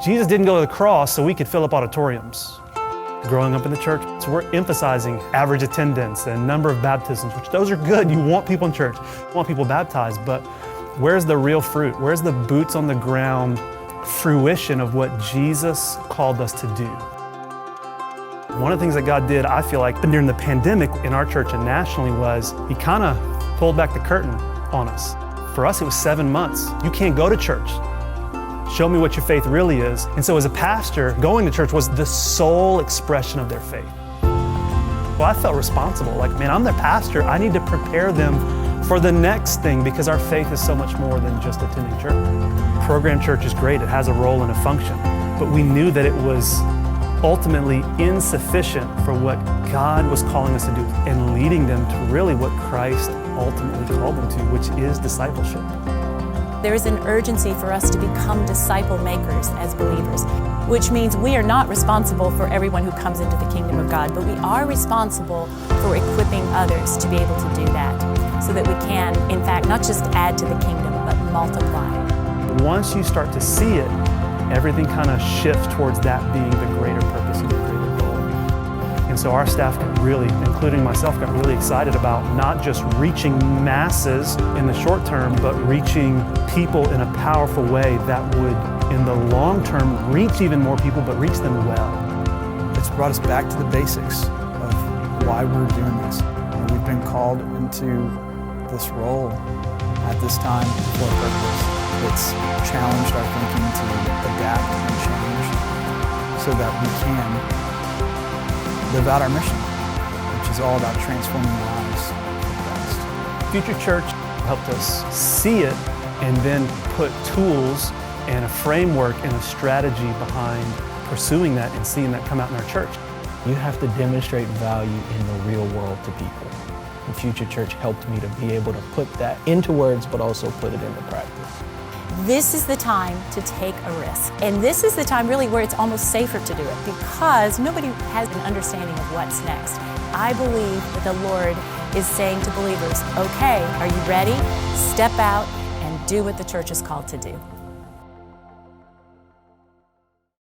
Jesus didn't go to the cross so we could fill up auditoriums. Growing up in the church, so we're emphasizing average attendance and number of baptisms, which those are good. You want people in church, you want people baptized, but where's the real fruit? Where's the boots on the ground fruition of what Jesus called us to do? One of the things that God did, I feel like, during the pandemic in our church and nationally was He kind of pulled back the curtain on us. For us, it was 7 months. You can't go to church. Show me what your faith really is. And so as a pastor, going to church was the sole expression of their faith. Well, I felt responsible. Like, man, I'm their pastor. I need to prepare them for the next thing because our faith is so much more than just attending church. Program church is great. It has a role and a function. But we knew that it was ultimately insufficient for what God was calling us to do and leading them to really what Christ ultimately called them to, which is discipleship. There is an urgency for us to become disciple makers as believers, which means we are not responsible for everyone who comes into the kingdom of God, but we are responsible for equipping others to be able to do that so that we can, in fact, not just add to the kingdom, but multiply. Once you start to see it, everything kind of shifts towards that being the greater purpose and the greater goal. And so our staff got really, including myself, got really excited about not just reaching masses in the short term, but reaching people in a powerful way that would, in the long term, reach even more people, but reach them well. It's brought us back to the basics of why we're doing this. And we've been called into this role at this time for a purpose. It's challenged our thinking to adapt and change so that we can live out our mission, which is all about transforming lives for Christ. Future Church helped us see it and then put tools and a framework and a strategy behind pursuing that and seeing that come out in our church. You have to demonstrate value in the real world to people. And Future Church helped me to be able to put that into words, but also put it into practice. This is the time to take a risk. And this is the time really where it's almost safer to do it because nobody has an understanding of what's next. I believe that the Lord is saying to believers, okay, are you ready? Step out and do what the church is called to do.